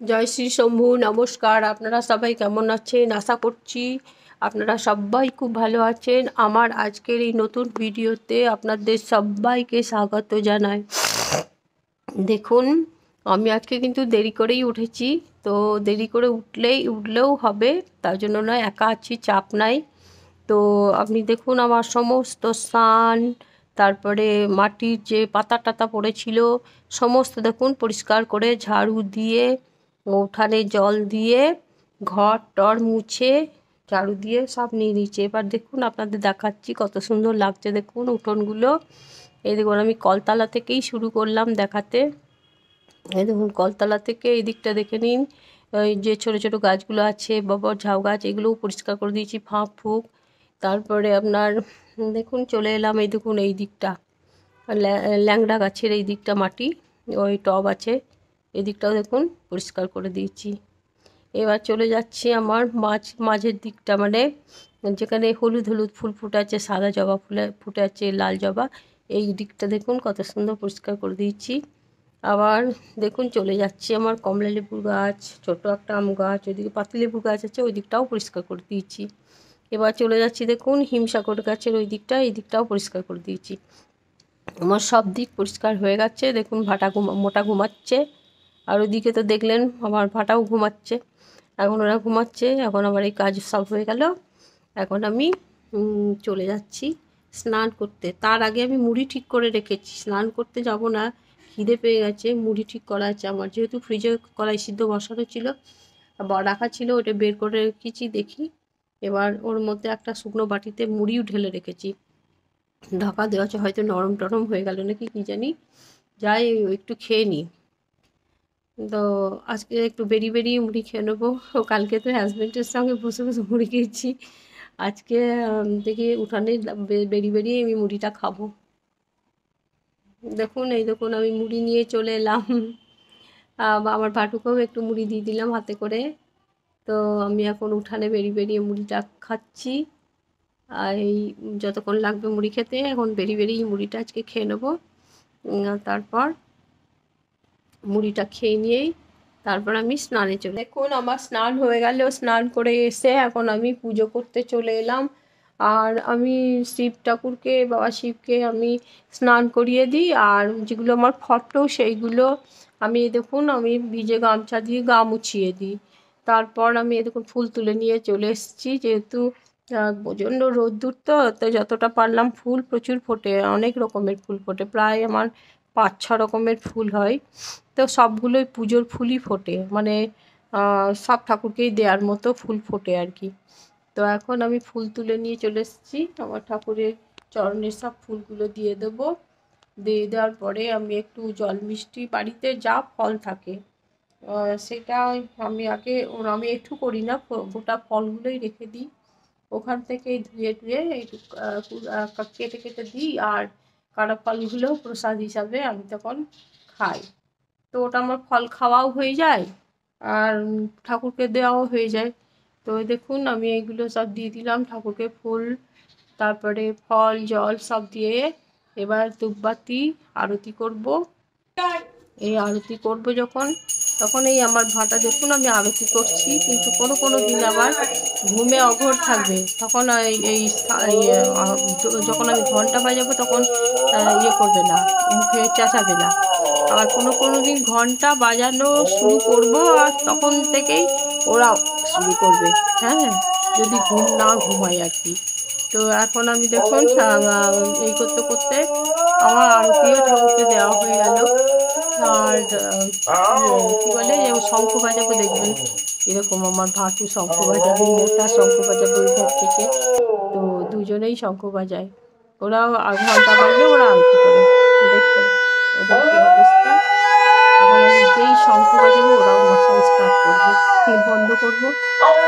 জয় শ্রী শম্ভু। নমস্কার। আপনারা সবাই কেমন আছেন? আশা করছি আপনারা সবাই খুব ভালো আছেন। আমার আজকের এই নতুন ভিডিওতে আপনাদের সবাইকে স্বাগত জানাই। দেখুন, আমি আজকে কিন্তু দেরি করেই উঠেছি। তো দেরি করে উঠলেও হবে, তার জন্য নয়, একা আছি, চাপ নাই। তো আপনি দেখুন, আমার সমস্ত স্নান, তারপরে মাটির যে পাতা টাতা পড়েছিল সমস্ত দেখুন পরিষ্কার করে ঝাড়ু দিয়ে, উঠানে জল দিয়ে, ঘর টর মুছে ঝাড়ু দিয়ে সব নিয়ে নিচ্ছে। এবার দেখুন আপনাদের দেখাচ্ছি কত সুন্দর লাগছে। দেখুন উঠোনগুলো, এই দেখুন আমি কলতলা থেকেই শুরু করলাম দেখাতে। এই দেখুন কলতলা থেকে এই দিকটা দেখে নিন, ওই যে ছোট ছোট গাছগুলো আছে, ববর ঝাউ গাছ, এগুলোও পরিষ্কার করে দিয়েছি, ফাঁক ফুক। তারপরে আপনার দেখুন চলে এলাম, এই দেখুন এই দিকটা ল্যাংড়া গাছের এই দিকটা মাটি, ওই টব আছে, এই দিকটাও দেখুন পরিষ্কার করে দিয়েছি। এবার চলে যাচ্ছি আমার মাঝের দিকটা, মানে যেখানে হলুদ হলুদ ফুল ফুটে আছে, সাদা জবা ফুলে ফুটে আছে, লাল জবা, এই দিকটা দেখুন কত সুন্দর পরিষ্কার করে দিয়েছি। আবার দেখুন চলে যাচ্ছি আমার কমলা লেবুর গাছ, ছোটো একটা আম গাছ, ওইদিকে পাতিলেবুর গাছ আছে, ওই দিকটাও পরিষ্কার করে দিয়েছি। এবার চলে যাচ্ছি দেখুন হিমসাগর গাছের ওই দিকটা, এই দিকটাও পরিষ্কার করে দিয়েছি। আমার সব দিক পরিষ্কার হয়ে গেছে। দেখুন মোটা ঘুমাচ্ছে, আর ওইদিকে তো দেখলেন আমার ভাটাও ঘুমাচ্ছে। এখন ওরা ঘুমাচ্ছে, এখন আমার এই কাজ সব হয়ে গেল। এখন আমি চলে যাচ্ছি স্নান করতে। তার আগে আমি মুড়ি ঠিক করে রেখেছি, স্নান করতে যাব না, খিদে পেয়ে গেছে। মুড়ি ঠিক করা আছে আমার, যেহেতু ফ্রিজে কড়াই সিদ্ধ বসানো ছিল বা রাখা ছিল, ওটা বের করে রেখেছি। দেখি এবার ওর মধ্যে একটা শুকনো বাটিতে মুড়িও ঢেলে রেখেছি, ঢাকা দেওয়া আছে, হয়তো নরম টরম হয়ে গেল নাকি কী জানি। যাই একটু খেয়ে নিই। তো আজকে একটু বেরিয়ে মুড়ি খেয়ে নেবো। কালকে তো হাজব্যান্ডের সঙ্গে বসে বসে মুড়ি খেয়েছি, আজকে দেখি উঠানে বেরিয়ে আমি মুড়িটা খাবো। দেখুন এই দেখুন আমি মুড়ি নিয়ে চলে এলাম, আমার ভাটুকেও একটু মুড়ি দিয়ে দিলাম হাতে করে। তো আমি এখন উঠানে বেরিয়ে মুড়িটা খাচ্ছি। আর এই যতক্ষণ লাগবে মুড়ি খেতে, এখন বেরিয়ে মুড়িটা আজকে খেয়ে নেবো। তারপর মুড়িটা খেয়ে নিয়েই তারপর আমি স্নানে চলে। দেখুন আমার স্নান হয়ে গেল, স্নান করে এসে এখন আমি পুজো করতে চলে এলাম। আর আমি শিব ঠাকুরকে, বাবা শিবকে আমি স্নান করিয়ে দিই। আর যেগুলো আমার ফটো সেইগুলো আমি দেখুন আমি ভিজে গামছা দিয়ে গা মুছিয়ে দিই। তারপর আমি দেখুন ফুল তুলে নিয়ে চলে এসেছি, যেহেতু প্রচণ্ড রোদ্দুর, তো যতটা পারলাম ফুল প্রচুর ফোটে, অনেক রকমের ফুল ফোটে, প্রায় আমার 5-6 রকমের ফুল হয়। তো সবগুলোই পুজোর ফুলই ফোটে, মানে সব ঠাকুরকেই দেওয়ার মতো ফুল ফোটে আর কি। তো এখন আমি ফুল তুলে নিয়ে চলে এসেছি, আমার ঠাকুরের চরণের সব ফুলগুলো দিয়ে দেবো। দিয়ে দেওয়ার পরে আমি একটু জল মিষ্টি, বাড়িতে যা ফল থাকে সেটা আমি একটু করি না, গোটা ফলগুলোই রেখে দিই, ওখান থেকে ধুয়ে একটু কেটে কেটে দিই। আর কাটা ফলগুলো প্রসাদ হিসাবে আমি তখন খাই। তো ওটা আমার ফল খাওয়াও হয়ে যায় আর ঠাকুরকে দেওয়াও হয়ে যায়। তো দেখুন আমি এইগুলো সব দিয়ে দিলাম ঠাকুরকে, ফুল, তারপরে ফল জল সব দিয়ে এবার ধূপবাতি আরতি করব। এই আরতি করব যখন, তখন এই আমার ভাটা দেখুন আমি আরতি করছি, কিন্তু কোনো দিন আবার ঘুমে অঘোর থাকবে, তখন যখন আমি ঘন্টা বাজাবো তখন করবে না, মুখে চেঁচাবে না। আবার কোনো দিন ঘন্টা বাজানো শুরু করব আর তখন থেকেই ওরা শুরু করবে, হ্যাঁ, যদি ঘুমায় আর কি। তো এখন আমি দেখুন এই করতে করতে আমার আরতিও ঠাকুরকে দেওয়া হয়ে গেল। আর কি বলে শঙ্খ বাজাবো, দেখবেন এরকম আমার ভাটু শঙ্খ বাজাবে, মোটা শঙ্খ বাজাবে ওই ঘর থেকে। তো দুজনেই শঙ্খ বাজায়, ওরাও ঘন্টা বাজলে ওরা আরতি করে। দেখুন ওদের কি অবস্থা। এখন আমি যেই শঙ্খ বাজাবো ওরাও মশাল স্টার্ট করবে, বন্ধ করবো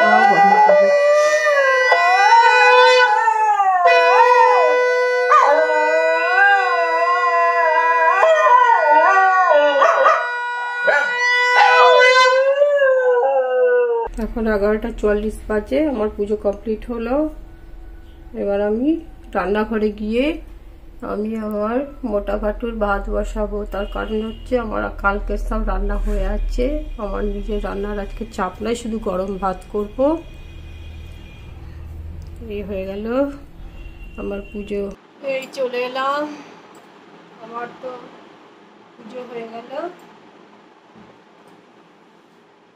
ওরাও বন্ধ করবে। এখন 11:44 বাজে, আমার পুজো কমপ্লিট হলো। এবার আমি রান্নাঘরে গিয়ে আমি আমার মোটা ভাটুর ভাত বসাবো, তার কারণ হচ্ছে আমার কালকের সব রান্না হয়ে আছে। আমার নিজের রান্নার আজকে চাপ নাই, শুধু গরম ভাত করব। এই হয়ে গেল আমার পুজো। এই চলে এলাম, আমার তো পুজো হয়ে গেল।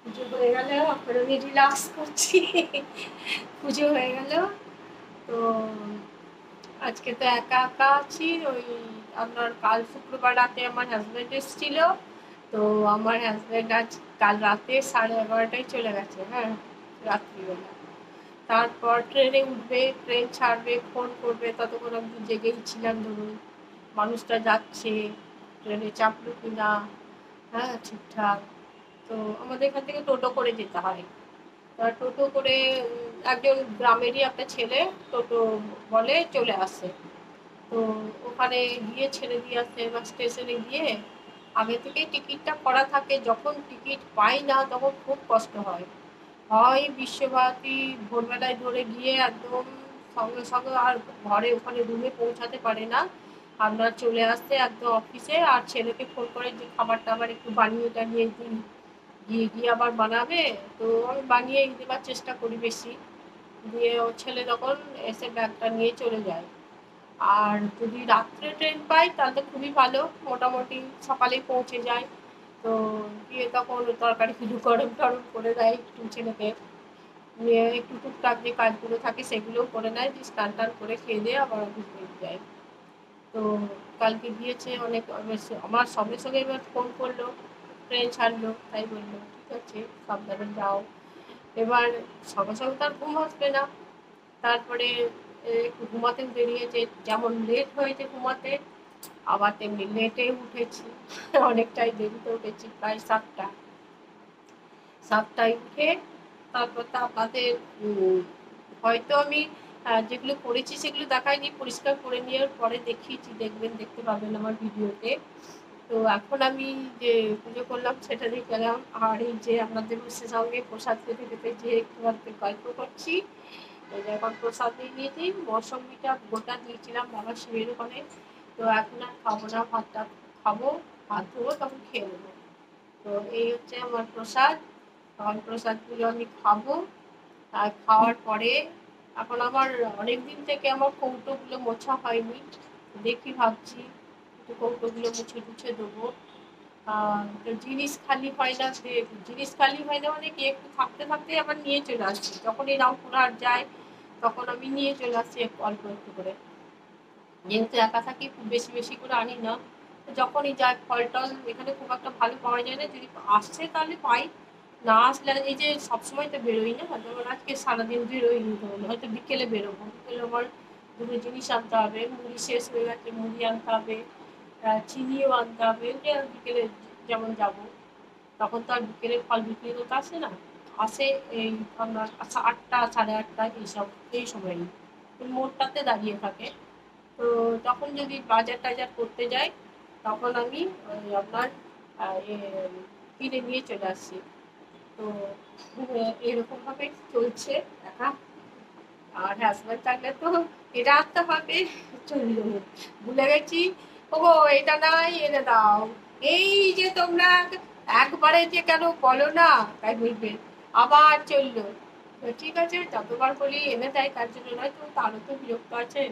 পুজো হয়ে গেল, এখন আমি রিল্যাক্স করছি। পুজো হয়ে গেল তো আজকে তো একা একা আছি। ওই আপনার কাল শুক্রবার রাতে আমার হাজব্যান্ড এসেছিল, তো আমার হাজব্যান্ড আজ কাল রাতে 11:30টায় চলে গেছে। হ্যাঁ, রাত্রিবেলা। তারপর ট্রেনে উঠবে, ট্রেন ছাড়বে, ফোন করবে, ততক্ষণ আমি জেগেই ছিলাম। ধরুন মানুষটা যাচ্ছে, ট্রেনে চাপলো কিনা, হ্যাঁ ঠিকঠাক। তো আমাদের এখান থেকে টোটো করে যেতে হয়। টোটো করে একজন গ্রামেরই একটা ছেলে টোটো বলে চলে আসে। তো ওখানে গিয়ে ছেড়ে দিয়ে আসে বা স্টেশনে গিয়ে আগে থেকেই টিকিটটা করা থাকে। যখন টিকিট পাই না তখন খুব কষ্ট হয়। হয় বিশ্বভারতী ভোরবেলায় ধরে গিয়ে একদম সঙ্গে সঙ্গে আর ঘরে ওখানে রুমে পৌঁছাতে পারে না, আপনার চলে আসতে একদম অফিসে। আর ছেলেকে ফোন করে যে খাবার টাবার একটু বানিয়ে টানিয়ে দিন, গিয়ে গিয়ে আবার বানাবে। তো আমি বানিয়ে দেওয়ার চেষ্টা করি বেশি, দিয়ে ও ছেলে তখন এসে ব্যাগটা নিয়ে চলে যায়। আর যদি রাত্রে ট্রেন পাই তাহলে খুবই ভালো, মোটামুটি সকালেই পৌঁছে যায়। তো গিয়ে তখন তরকারি কিছু গরম টরম করে দেয় একটু ছেলেকে, নিয়ে একটু টুকটাক যে কাজগুলো থাকে সেগুলোও করে নেয়, যে স্নান টান করে খেয়ে দিয়ে আবার অফিস বেরিয়ে যায়। তো কালকে গিয়েছে অনেক, আমার সঙ্গে সঙ্গে এবার ফোন করলো, ট্রেন ছাড়লো, তাই বললো ঠিক আছে সাবধানে যাও। এবার সঙ্গে সঙ্গে তার ঘুম আসবে না। তারপরে একটু ঘুমাতে বেরিয়েছে, যেমন লেট হয়েছে ঘুমাতে, আবার তেমনি লেটে উঠেছি। অনেকটাই দেরিতে উঠেছি, প্রায় 7টায় উঠে তারপর তা আপনাদের হয়তো আমি যেগুলো করেছি সেগুলো দেখাইনি, পরিষ্কার করে নেওয়ার পরে দেখিয়েছি, দেখবেন, দেখতে পাবেন আমার ভিডিওতে। তো এখন আমি যে পুজো করলাম সেটা দিয়ে গেলাম। আর এই যে আপনাদের সঙ্গে প্রসাদ খেতে খেতে যে একটু গল্প করছি, এখন প্রসাদ দিয়ে নিয়েছি, মৌসম্বিটা গোটা দিয়েছিলাম বাবা শিবের ওখানে। তো এখন আর খাবো না, ভাতটা খাবো, ভাত দেবো তখন খেয়ে নেবো। তো এই হচ্ছে আমার প্রসাদ। তখন প্রসাদগুলো আমি খাবো। আর খাওয়ার পরে এখন আমার অনেক দিন থেকে আমার কৌটোগুলো মোছা হয়নি, দেখি ভাবছি একটু কৌটোগুলো মুছে টুছে দেবো। তো জিনিস খালি হয় না, সে জিনিস খালি হয় না মানে কি, একটু থাকতে থাকতে আবার নিয়ে চলে আসছি। যখন এই রামপুরহাট যায় তখন আমি নিয়ে চলে আসছি অল্প একটু করে, যেহেতু একা থাকি খুব বেশি বেশি করে আনি না। যখনই যাই ফল টল এখানে খুব একটা ভালো পাওয়া যায় না, যদি আসছে তাহলে পাই, না আসলে এই যে সবসময় তো বেরোই না, যেমন আজকে সারাদিন বেরোইনি, তাহলে হয়তো বিকেলে বেরোবো। বিকেলে আমার দুটো জিনিস আনতে হবে, মুড়ি শেষ হয়ে গেছে, মুড়ি আনতে হবে, চিনিও আনতে হবে, যে বিকেলে যেমন যাবো তখন তো আর বিকেলে ফল বিক্রি করতে আসে না, আসে এই আপনার 8টা 8:30 এইসব, এই সময়ই মোড়টাতে দাঁড়িয়ে থাকে। তো তখন যদি বাজার টাজার করতে যাই তখন আমি আপনার কিনে নিয়ে চলে আসছি। তো এরকমভাবে চলছে দেখা। আর হাজব্যান্ড থাকলে তো এটা আনতে হবে, চললো, ভুলে গেছি, ওগো এটা নাই এনে দাও, এই যে তোমরা একবারে যে কেন বলো না, তাই বলবে, আবার চললো। তো ঠিক আছে, যতবার বলি এনে দেয়, তার জন্য নয় তো, তারও তো বিরক্ত আছে,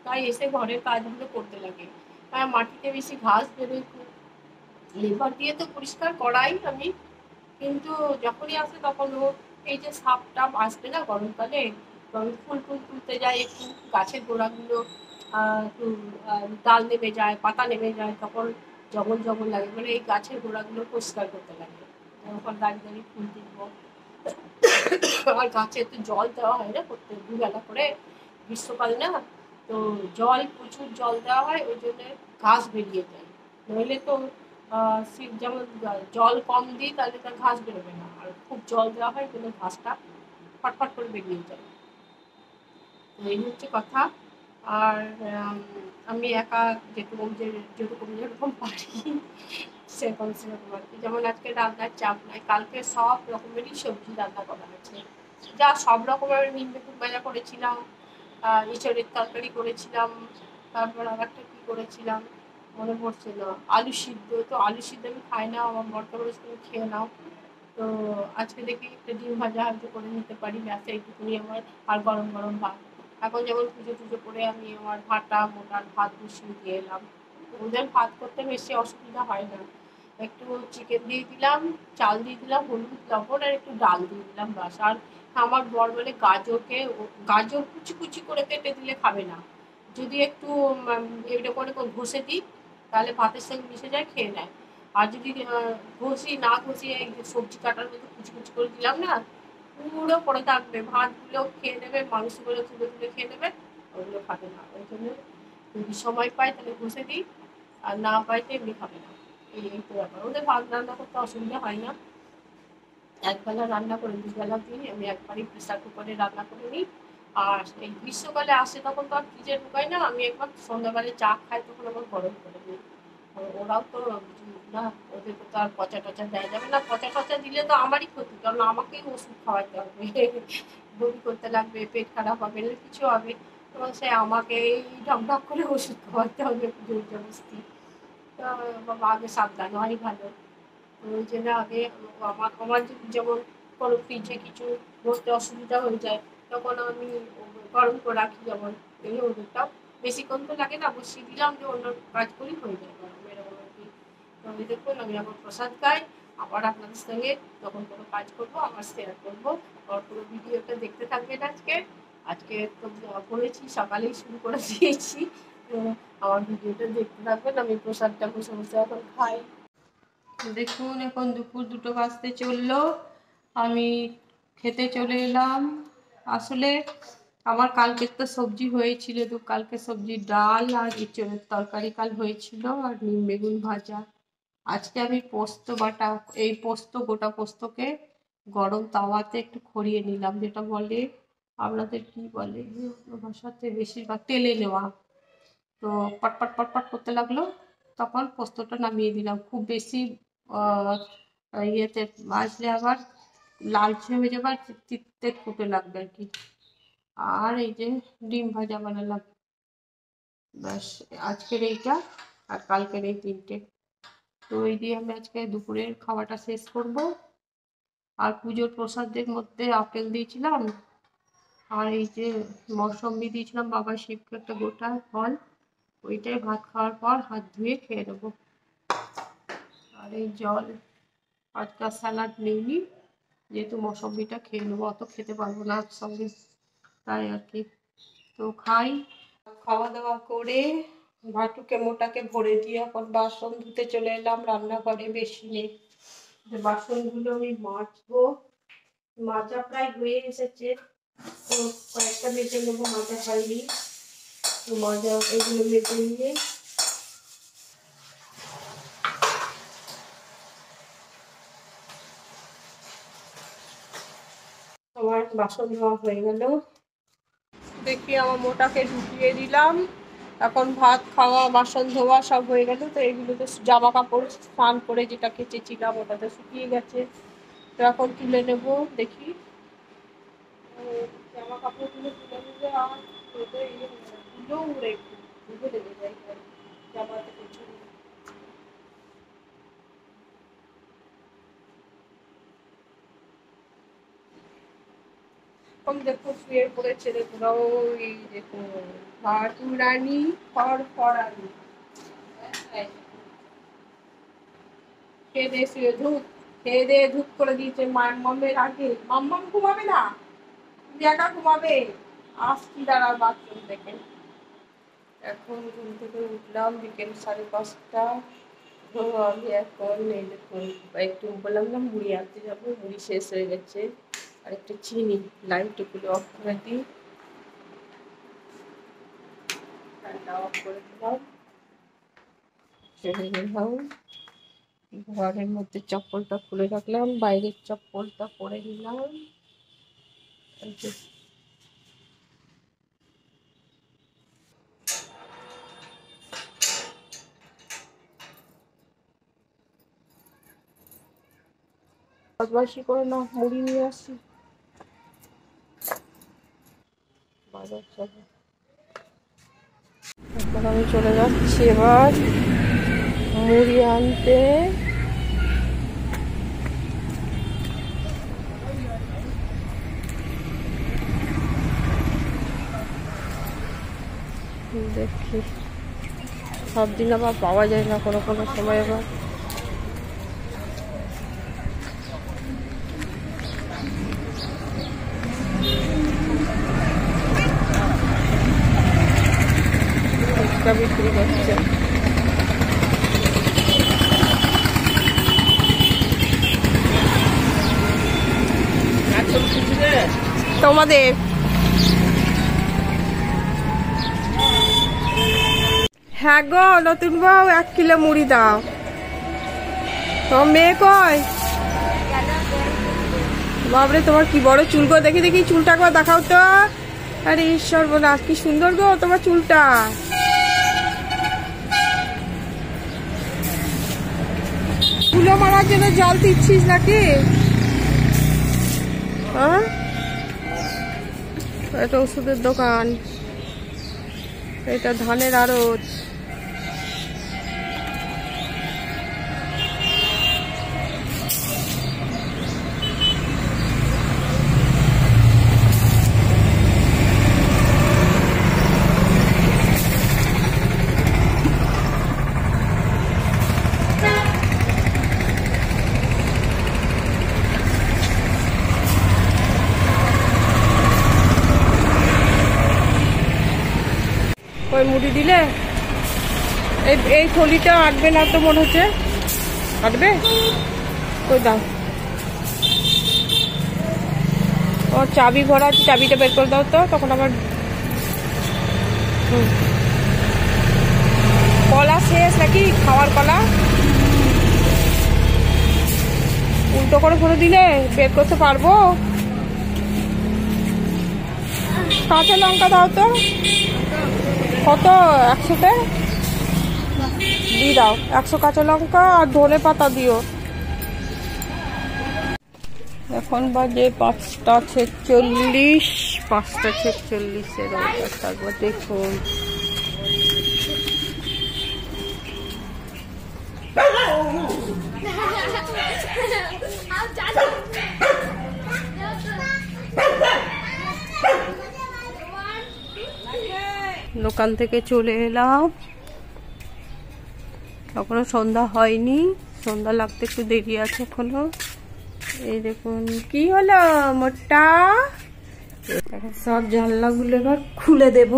তাই এসে ঘরের কাজগুলো করতে লাগে। মাটিতে বেশি ঘাস বেরোয়, লেবার দিয়ে তো পরিষ্কার করাই আমি, কিন্তু যখনই আসে তখন ও এই যে সাপ টাপ আসবে না গরমকালে, তখন ফুল টুল তুলতে যায়, একটু গাছের গোড়াগুলো একটু ডাল নেমে যায়, পাতা নেমে যায়, তখন জঙ্গল জঙ্গল লাগে, মানে এই গাছের গোড়াগুলো পরিষ্কার করতে লাগে। তখন দাঁড়িয়ে দাঁড়িয়ে ফুল তুলবো। আর গাছে একটু জল দেওয়া হয় না প্রত্যেক দুবেলা করে, গ্রীষ্মকাল না, তো জল প্রচুর জল দেওয়া হয়, ওই জন্য ঘাস বেরিয়ে যায়। নইলে তো যেমন জল কম দিই তাহলে তার ঘাস বেরোবে না, আর খুব জল দেওয়া হয় কিন্তু ঘাসটা ফটফট করে বেরিয়ে যায়। এই হচ্ছে কথা। আর আমি একা যেরকম পারি সেরকম সেরকম আর কি। যেমন আজকে রান্নার চাপ নাই, কালকে সব রকমেরই সবজি রান্না করা হয়েছে, যা সব রকমের নিম বেগুন ভাজা করেছিলাম, এঁচড়ের তরকারি করেছিলাম, তারপর আর একটা কী করেছিলাম মনে পড়ছে না, আলু সিদ্ধ। তো আলু সিদ্ধ আমি খাই না, আমার বরকে বলেছি তুমি খেয়ে নাও। তো আজকে দেখি একটা ডিম ভাজা হয়তো করে নিতে পারি, ব্যাস এইটুকুনি আমার। আর গরম গরম ভাত। এখন যেমন পুজো টুজো করে আমি আমার ভাতটা মোটার ভাত বসিয়ে দিয়ে এলাম। ওদের ভাত করতে বেশি অসুবিধা হয় না, একটু চিকেন দিয়ে দিলাম, চাল দিয়ে দিলাম, হলুদ লবণ আর একটু ডাল দিয়ে দিলাম, বাস। আর আমার বর বলে গাজর কুচি কুচি করে কেটে দিলে খাবে না, যদি একটু এটা করে ঘষে দিই তাহলে ভাতের সঙ্গে মিশে যায়, খেয়ে নেয়। আর যদি ঘষিয়ে সবজি কাটার মতো কুচি কুচি করে দিলাম না, পুরো পড়ে থাকবে, ভাতগুলো খেয়ে নেবে, মাংসগুলো তুলে তুলে খেয়ে নেবে, ওগুলো খাবে না। ওই জন্য যদি সময় পাই তাহলে ঘষে দিই, আর না পাই তো এমনি খাবে না। এই তো ব্যাপার, ওদের ভাত রান্না করতে অসুবিধা হয় না, একবেলা রান্না করে দুবেলা দিই, আমি একবারই প্রেসার কুকারে রান্না করে নিই। আর এই গ্রীষ্মকালে আসে তখন তো আর ফ্রিজে ঢুকাই না, আমি একবার সন্ধ্যাবেলায় চা খাই তখন আবার গরম করে নিই। ওরাও তো না, ওদেরকে তো আর পচা টচা দেওয়া যাবে না, পচা টচা দিলে তো আমারই ক্ষতি, কারণ আমাকেই ওষুধ খাওয়াতে হবে, বমি করতে লাগবে, পেট খারাপ হবে, না কিছু হবে, এবং সে আমাকে এই ঢকঢক করে ওষুধ খাওয়াতে হবে জোর জবরদস্তি। তো বাবা আগে সাবধান হওয়াই ভালো। ওই জন্য আগে আমার যেমন কোনো ফ্রিজে কিছু বসতে অসুবিধা হয়ে যায়, তখন আমি গরম করে রাখি, যেমন এই ওদেরটাও বেশিক্ষণ তো লাগে না, বসিয়ে দিলাম যে অন্য কাজ করি হয়ে যায় গরম, এরকম আর কি। তো আমি দেখুন আমি এখন প্রসাদ খাই, আবার আপনাদের সঙ্গে যখন কোনো কাজ করবো আবার শেয়ার করবো। আর পুরো ভিডিওটা দেখতে থাকবেন। আজকে আজকে তো করেছি, সকালেই শুরু করে দিয়েছি। তো আমার ভিডিওটা দেখতে থাকবেন, আমি প্রসাদটা বসে বসে এখন খাই। দেখুন এখন দুপুর 2টো বাজতে চললো, আমি খেতে চলে এলাম। আসলে আমার কালকের তো সবজি হয়েছিল, তো কালকে সবজি ডাল আর ইঁচড়ের তরকারি কাল হয়েছিল, আর নিম বেগুন ভাজা। আজকে আমি পোস্ত বাটা, এই পোস্ত গোটা পোস্তকে গরম তাওয়াতে একটু খড়িয়ে নিলাম, যেটা বলে আপনাদের কি বলে ভাষাতে, বেশিরভাগ তেলে নেওয়া। তো পটপট পটপট করতে লাগলো, তখন পোস্তটা নামিয়ে দিলাম। খুব বেশি ইয়েতে ভাজলে আবার লালচে হয়ে যাবে, আর তিতে ফুটে লাগবে আর কি। আর এই যে ডিম ভাজা বানালাম, ব্যাস আজকের এইটা আর কালকের এই 3টে। তো এই দিয়ে আমি আজকে দুপুরের খাওয়াটা শেষ করব। আর পুজোর প্রসাদের মধ্যে আপেল দিয়েছিলাম, আর এই যে মৌসম্বি দিয়েছিলাম, বাবা শিবকে একটা গোটা ফল, ওইটাই ভাত খাওয়ার পর হাত ধুয়ে খেয়ে নেবো। আর এই জল, আজকে স্যালাড নেইনি, যেহেতু মৌসম্বিটা খেয়ে নেবো, অত খেতে পারবো না একসঙ্গে, তাই আর কি। তো খাই, খাওয়া দাওয়া করে ভাটুকে মোটাকে ভরে দিয়ে এখন বাসন ধুতে চলে এলাম রান্নাঘরে, বেশি নেই, বাসনগুলো আমি মাজবো। মাজা প্রায় হয়ে এসেছে, তো কয়েকটা মেজে নেবো, মাজা হয়নি, তো মাজা এগুলো মেজে নিয়ে আমার বাসন ধোয়া হয়ে গেল। দেখি আমার মোটাকে ঢুকিয়ে দিলাম, এখন ভাত খাওয়া বাসন ধোয়া সব হয়ে গেল। তো এগুলোতে জামা কাপড় স্নান করে যেটা কেচেছিলাম ওটাতে শুকিয়ে গেছে, তো এখন তুলে নেব। দেখি জামা কাপড়গুলো তুলে নিলে আর ধুলো উড়ে ধুলো লেগে যায় জামাতে প্রচুর। এখন দেখো শুয়ে পড়েছে, দেখুন ওই দেখুন ভাটুরানি ফরফরানি। খেয়ে দিয়ে শুয়ে ধূপ, খেয়ে দিয়ে ধূপ করে দিয়েছে মাম্মামের আগে। মাম্মাম ঘুমাবে না, তুমি একা ঘুমাবে, আসছি দাঁড়া বাথরুম থেকে। এখন ঘুম থেকে উঠলাম বিকেল 5:30। তো আমি এখন এই দেখুন একটু বললাম না মুড়ি আনতে যাবো, মুড়ি শেষ হয়ে গেছে, আর একটু চিনি, লাইটগুলো অফ করে দিই, ফ্যানটা অফ করে দিলাম, চলে গেলাম ঘরের মধ্যে। চপ্পলটা খুলে রাখলাম, বাইরের চপ্পলটা পরে নিলাম। বদমাইশি করে না, মুড়ি নিয়ে আসি, বাজার যাবো। এরপর আমি চলে যাচ্ছি এবার মুড়ি আনতে। দেখি সব দিন আবার পাওয়া যায় না, কোনো কোনো সময় আবার ফুচকা বিক্রি করছে। তোমাদের হ্যাঁ গো নতুন বউ 1 কিলো মুড়ি দাও। তোমার মেয়ে কয়? বাবরে তোমার কি বড় চুল গো, দেখি দেখি চুলটা একবার দেখাও তো। আরে ঈশ্বর বলে কি সুন্দর গো তোমার চুলটা। চুলো মারার জন্য জল দিচ্ছিস নাকি? হ্যাঁ, এটা ওষুধের দোকান, এটা ধানের আড়ত। ওই মুড়ি দিলে এই থলিটা আটবে না তো মনে হচ্ছে। আটবে? ওই দাও, ও চাবি ভরা আছে, চাবিটা বের করে দাও তো। তখন আবার কলা শেষ নাকি? খাওয়ার কলা উল্টো করে ভরে দিলে বের করতে পারবো। কাঁচা লঙ্কা দাও তো। কত? 100-তে দিয়ে দাও 100 কাঁচা লঙ্কা আর ধনে পাতা দিও। এখন বাজে 5টা 46, 5টা 46-এর তারপর দেখুন দোকান থেকে চলে এলাম। এখনো সন্ধ্যা হয়নি, সন্ধ্যা লাগতে একটু দেরি আছে এখনো। এই দেখুন কি হলো মোটা, এখন সব জানলাগুলো এবার খুলে দেব।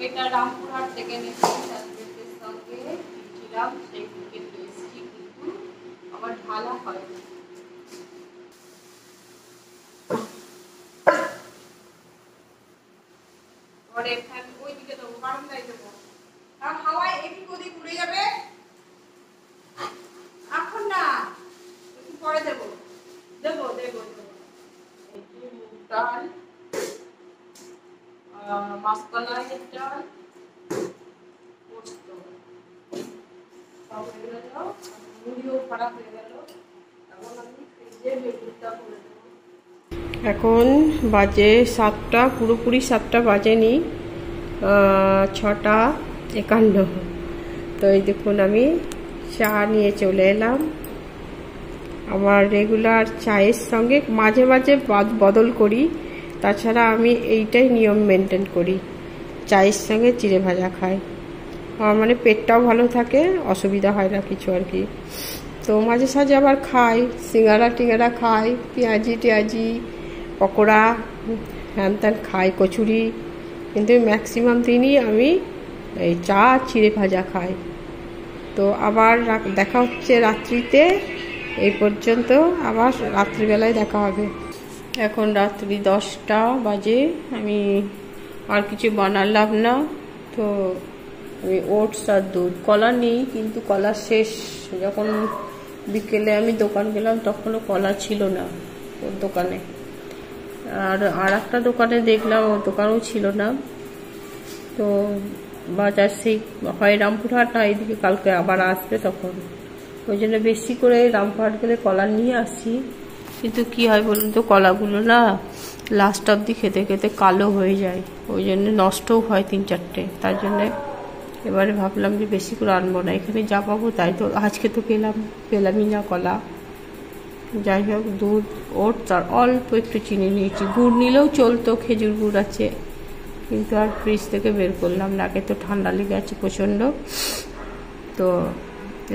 এটা রামপুরহাট থেকে সেই থেকে টেস্টি, কিন্তু আবার ঢালা হয়। ওই দিকে দেবো, বারান্দায় দেবো, কারণ হাওয়ায় এদিক ওদিক উড়ে যাবে। এখন না, একটু পরে দেবো। দেবো দেবো দেবো মুগ ডাল, মাসকলাইয়ের ডাল, পোস্ত, সব হয়ে গেল। মুড়িও খারাপ হয়ে গেল। এখন আমি ফ্রিজে বেগুনটা করে দেবো। এখন বাজে 7টা, পুরোপুরি 7টা বাজেনি, 6:51। তো এই দেখুন আমি চা নিয়ে চলে এলাম। আমার রেগুলার চায়ের সঙ্গে মাঝে মাঝে বদল করি, তাছাড়া আমি এইটাই নিয়ম মেনটেন করি, চায়ের সঙ্গে চিড়ে ভাজা খাই। আমার মানে পেটটাও ভালো থাকে, অসুবিধা হয় না কিছু আর কি। তো মাঝে সাঝে আবার খাই, সিঙ্গারা টিঙ্গারা খাই, পেঁয়াজি টিয়াজি, পকোড়া, হ্যান ত্যান খাই, কচুরি, কিন্তু ম্যাক্সিমাম দিনই আমি এই চা চিড়ে ভাজা খাই। তো আবার দেখা হচ্ছে রাত্রিতে। এই পর্যন্ত, আবার রাত্রিবেলায় দেখা হবে। এখন রাত্রি 10টা বাজে, আমি আর কিছু বানালাম না। তো আমি ওটস আর দুধ, কলা নেই, কিন্তু কলা শেষ। যখন বিকেলে আমি দোকান গেলাম তখনও কলা ছিল না ওর দোকানে। আর একটা দোকানে দেখলাম, ওর দোকানেও ছিল না। তো বাজার সেই হয় রামপুরহাট না এইদিকে কালকে আবার আসবে, তখন ওই জন্য বেশি করে রামপুরহাট গেলে কলা নিয়ে আসি। কিন্তু কি হয় বলুন তো, কলাগুলো না লাস্ট অবধি খেতে খেতে কালো হয়ে যায়, ওই জন্য নষ্টও হয় 3-4টে। তার জন্যে এবারে ভাবলাম যে বেশি করে আনবো না, এখানে যা পাবো তাই। তো আজকে তো পেলামই না কলা। যাই হোক, দুধ, ওটস আর অল্প একটু চিনি নিয়েছি। গুড় নিলেও চলতো, খেজুর গুড় আছে, কিন্তু আর ফ্রিজ থেকে বের করলাম না, আগে তো ঠান্ডা লেগে আছে প্রচণ্ড। তো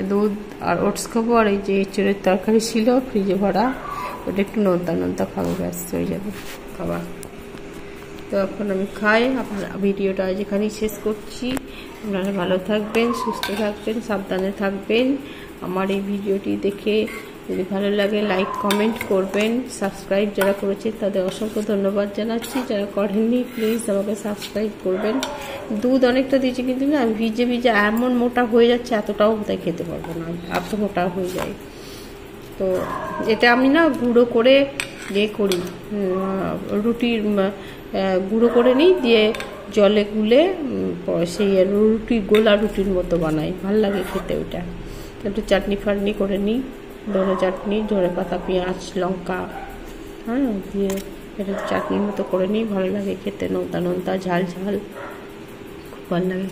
দুধ আর ওটস খাবো, আর এই যে এঁচড়ের তরকারি ছিল ফ্রিজে ভরা, ওটা একটু নোনতা খাবো, ব্যাস হয়ে যাবে খাবার। তো এখন আমি খাই। আপনার ভিডিওটা আজ এখানেই শেষ করছি। আপনারা ভালো থাকবেন, সুস্থ থাকবেন, সাবধানে থাকবেন। আমার এই ভিডিওটি দেখে যদি ভালো লাগে লাইক কমেন্ট করবেন। সাবস্ক্রাইব যারা করেছে তাদের অসংখ্য ধন্যবাদ জানাচ্ছি, যারা করেননি প্লিজ আমাকে সাবস্ক্রাইব করবেন। দুধ অনেকটা দিয়েছি, কিন্তু না ভিজে এমন মোটা হয়ে যাচ্ছে, এতটাও তাই খেতে পারবো না, এত মোটা হয়ে যায়। তো এটা আমি না গুঁড়ো করে করি, রুটির গুঁড়ো করে নিই, দিয়ে জলে গুলে সেই গোলা রুটির মতো বানাই, ভাল লাগে খেতে ওইটা। একটু চাটনি ফাটনি করে নিই, ধনে চাটনি, ধনে পাতা, পেঁয়াজ, লঙ্কা, হ্যাঁ দিয়ে এটা চাটনির মতো করে নিই, ভালো লাগে খেতে, নোনতা ঝাল খুব ভালো লাগে।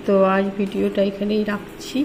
তো আজ ভিডিওটা এখানেই রাখছি।